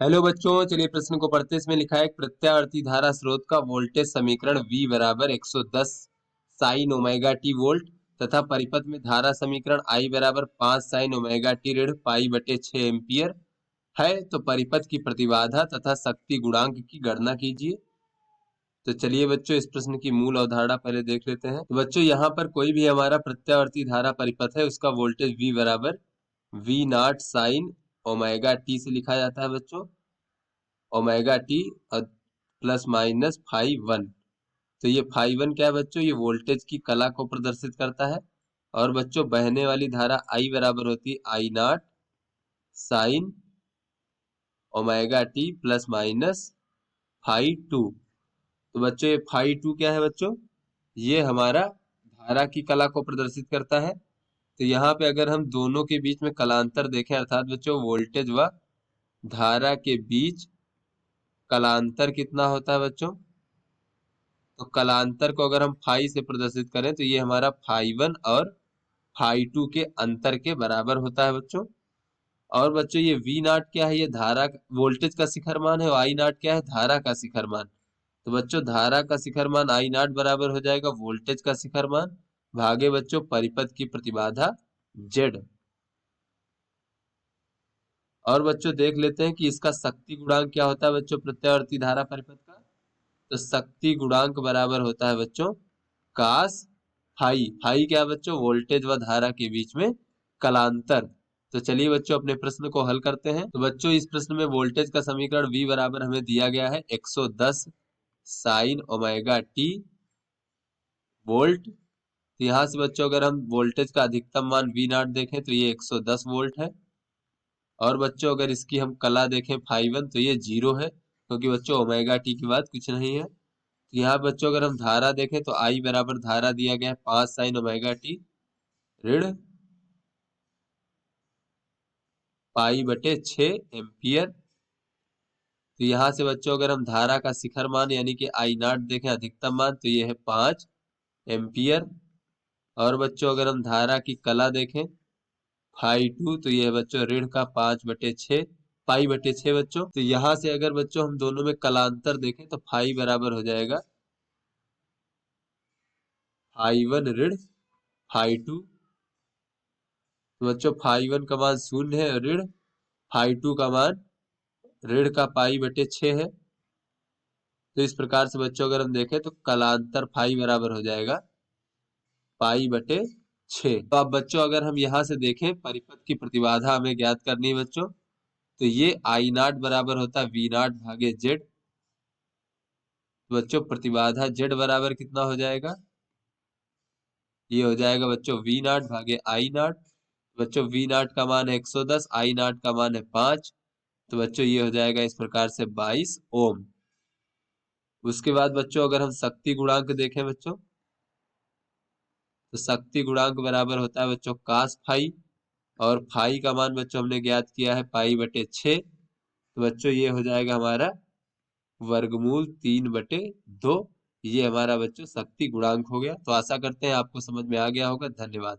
Hello बच्चों, चलिए प्रश्न को पढ़ते हैं। इसमें लिखा है प्रत्यावर्ती धारा स्रोत का वोल्टेज समीकरण V बराबर 110 साइन ओमेगा टी वोल्ट तथा परिपथ में धारा समीकरण I बराबर 5 साइन ओमेगा टी ऋण पाई बटे 6 एम्पियर है। तो परिपथ की प्रतिबाधा तथा शक्ति गुणांक की गणना कीजिए। तो चलिए बच्चों, इस प्रश्न की मूल अवधारणा पहले देख लेते हैं। तो बच्चों, यहाँ पर कोई भी हमारा प्रत्यावर्ती धारा परिपथ है, उसका वोल्टेज V बराबर V not sine omega T से लिखा जाता है बच्चों। Omega T plus minus five one. तो ये फाइव वन क्या है बच्चों? ये वोल्टेज की कला को प्रदर्शित करता है। और बच्चों, बहने वाली धारा आई बराबर होती है I naught sine omega T plus minus five two. तो बच्चों, ये फाइव टू क्या है बच्चों? ये हमारा धारा की कला को प्रदर्शित करता है। तो यहाँ पे अगर हम दोनों के बीच में कलांतर देखें, अर्थात बच्चों वोल्टेज व धारा के बीच कलांतर कितना होता है बच्चों? तो कलांतर को अगर हम फाई से प्रदर्शित करें तो ये हमारा फाई वन और फाई टू के अंतर के बराबर होता है बच्चों। और बच्चों, ये वी नॉट क्या है? ये धारा वोल्टेज का शिखर मान है। और आई नॉट क्या है? धारा का शिखर मान। तो बच्चों, धारा का शिखर मान आई नॉट बराबर हो जाएगा वोल्टेज का शिखर मान भागे बच्चों परिपथ की प्रतिबाधा जेड। और बच्चों देख लेते हैं कि इसका शक्ति गुणांक क्या होता है बच्चों प्रत्यावर्ती धारा परिपथ का। तो शक्ति गुणांक बराबर होता है बच्चों कास फाई। फाई क्या है बच्चों? वोल्टेज व धारा के बीच में कलांतर। तो चलिए बच्चों, अपने प्रश्न को हल करते हैं। तो बच्चों, इस प्रश्न में वोल्टेज का समीकरण V बराबर हमें दिया गया है 110 साइन ओमेगा टी वोल्ट। तो यहाँ से बच्चों, अगर हम वोल्टेज का अधिकतम मान V नॉट देखें तो ये 110 वोल्ट है। और बच्चों, अगर इसकी हम कला देखें फाइव वन, तो ये 0 है, क्योंकि बच्चों ओमेगा टी के बाद कुछ नहीं है। तो यहाँ बच्चों, अगर हम धारा देखें तो आई बराबर धारा दिया गया है 5 साइन ओमेगा टी ऋण पाई बटे 6 एम्पियर। तो यहाँ से बच्चों, अगर हम धारा का शिखर मान यानी कि आई नॉट देखें अधिकतम मान, तो ये है 5 एम्पियर। और बच्चों, अगर हम धारा की कला देखें फाई टू, तो ये है बच्चों ऋण का 5 बटे 6 पाई बटे 6 बच्चों। तो यहाँ से अगर बच्चों हम दोनों में कलांतर देखें तो फाई बराबर हो जाएगा फाई वन ऋण फाई टू। तो बच्चों, फाई वन का मान 0 है, ऋण फाई टू का मान ऋण का पाई बटे 6 है। तो इस प्रकार से बच्चों, अगर हम देखें तो कलांतर फाई बराबर हो जाएगा पाई बटे 6। तो अब बच्चों, अगर हम यहाँ से देखें परिपथ की प्रतिबाधा हमें ज्ञात करनी है बच्चों। तो ये आई नॉट बराबर होता है वी नॉट भागे जेड। तो बच्चों, प्रतिबाधा जेड बराबर कितना हो जाएगा? ये हो जाएगा बच्चों वी नॉट भागे आई नॉट। बच्चों, वी नॉट का मान है 110, आई नॉट का मान है 5। तो बच्चों, ये हो जाएगा इस प्रकार से 22 ओम। उसके बाद बच्चों, अगर हम शक्ति गुणांक देखें बच्चों, तो शक्ति गुणांक बराबर होता है बच्चों कास फाई। और फाई का मान बच्चों हमने ज्ञात किया है पाई बटे 6। तो बच्चों, ये हो जाएगा हमारा वर्गमूल 3/2। ये हमारा बच्चों शक्ति गुणांक हो गया। तो आशा करते हैं आपको समझ में आ गया होगा। धन्यवाद।